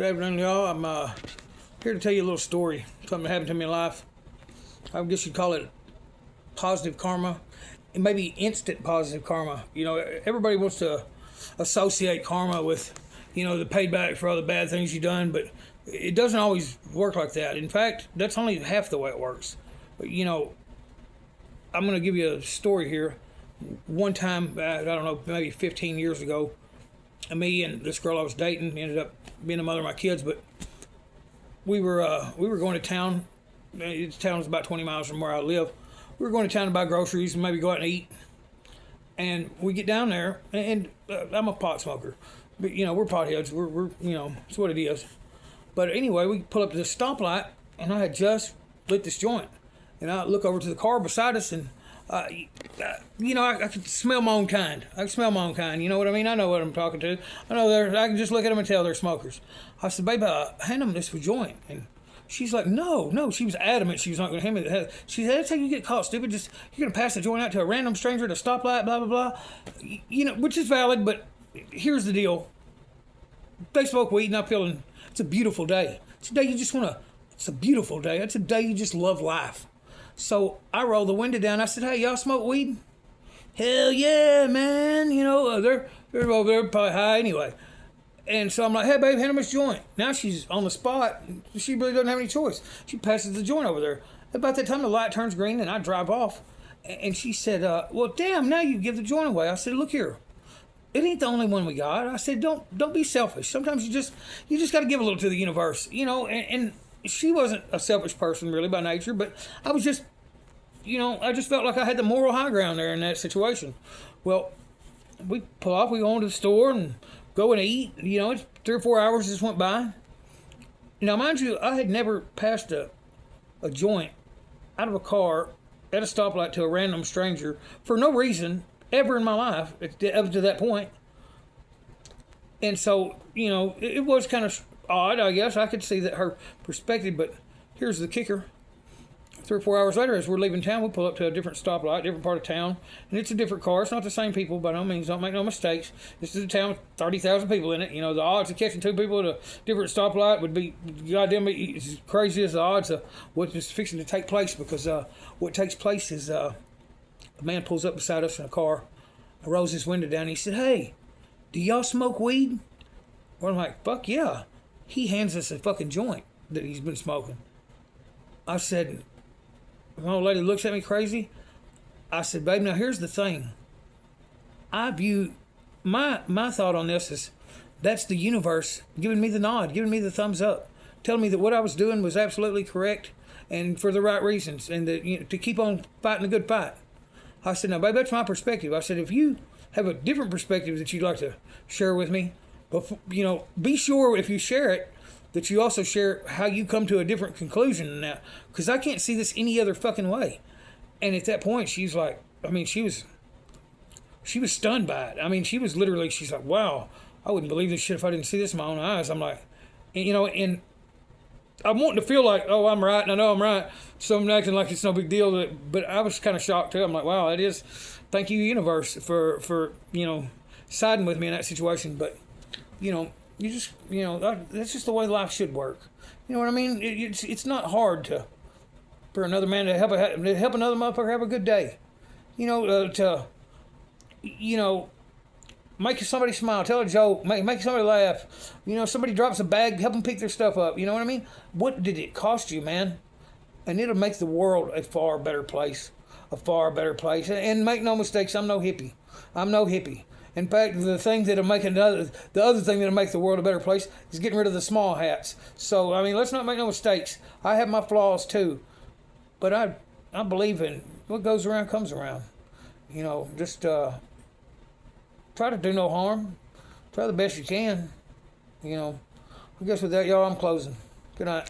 Good afternoon, y'all. I'm here to tell you a little story. Something that happened to me in life. I guess you'd call it positive karma. And maybe instant positive karma. You know, everybody wants to associate karma with, the payback for all the bad things you've done, but it doesn't always work like that. In fact, that's only half the way it works. But, I'm going to give you a story here. One time, I don't know, maybe 15 years ago, me and this girl I was dating ended up being the mother of my kids, but we were going to town. The town was about 20 miles from where I live. We were going to town to buy groceries and maybe go out and eat. And we get down there, and I'm a pot smoker, but we're potheads. We're it's what it is. But anyway, we pull up to the stoplight, and I had just lit this joint, and I look over to the car beside us, and I could smell my own kind. I can smell my own kind. You know what I mean? I know what I'm talking to. I know I can just look at them and tell they're smokers. I said, babe, hand them this joint. And she's like, no. She was adamant she was not going to hand me the. She said, that's how you get caught, stupid. Just you're going to pass the joint out to a random stranger at a stoplight, blah, blah, blah. Which is valid, but here's the deal. They smoke weed, and I'm feeling it's a beautiful day. It's a day you just want to. It's a beautiful day. It's a day you just love life. So I rolled the window down. I said, hey, y'all smoke weed? Hell yeah, man. They're over there probably high anyway. And so I'm like, hey, babe, hand him this joint. Now she's on the spot. She really doesn't have any choice. She passes the joint over there. About that time, the light turns green, and I drive off. And she said, well, damn, now you give the joint away. I said, look here. It ain't the only one we got. I said, don't be selfish. Sometimes you just got to give a little to the universe, and she wasn't a selfish person really by nature, but I was just, I just felt like I had the moral high ground there in that situation. Well, we pull off, we go into the store and go and eat. It's 3 or 4 hours just went by. Now, mind you, I had never passed a joint out of a car at a stoplight to a random stranger for no reason ever in my life up to that point. And so, it was kind of odd, I guess. I could see that her perspective, but here's the kicker. 3 or 4 hours later, as we're leaving town, we pull up to a different stoplight, different part of town, and it's a different car. It's not the same people, by no means. Don't make no mistakes. This is a town with 30,000 people in it. The odds of catching 2 people at a different stoplight would be goddamn as crazy as the odds of what is fixing to take place, because what takes place is a man pulls up beside us in a car, rolls his window down, and he said, hey, do y'all smoke weed? Well, I'm like, fuck yeah. He hands us a fucking joint that he's been smoking. I said, the old lady looks at me crazy. I said, babe, now here's the thing. I view, my thought on this is, that's the universe giving me the nod, giving me the thumbs up, telling me that what I was doing was absolutely correct and for the right reasons, and that, to keep on fighting a good fight. I said, now, babe, that's my perspective. I said, if you have a different perspective that you'd like to share with me, but, be sure if you share it, that you also share how you come to a different conclusion than that. Because I can't see this any other fucking way. And at that point, she's like, she was stunned by it. She was literally, she's like, wow, I wouldn't believe this shit if I didn't see this in my own eyes. I'm like, and I'm wanting to feel like, oh, I'm right, and I know I'm right. So I'm acting like it's no big deal. But I was kind of shocked too. I'm like, wow, it is. Thank you, universe, for siding with me in that situation. But, you just, that's just the way life should work. You know what I mean? It's not hard for another man to help another motherfucker have a good day. To make somebody smile, tell a joke, make somebody laugh. Somebody drops a bag, help them pick their stuff up. You know what I mean? What did it cost you, man? And it'll make the world a far better place. And make no mistakes, I'm no hippie. In fact, the other thing that'll make the world a better place is getting rid of the small hats. So, let's not make no mistakes. I have my flaws too. But I believe in what goes around comes around. Just try to do no harm. Try the best you can. I guess with that, y'all, I'm closing. Good night.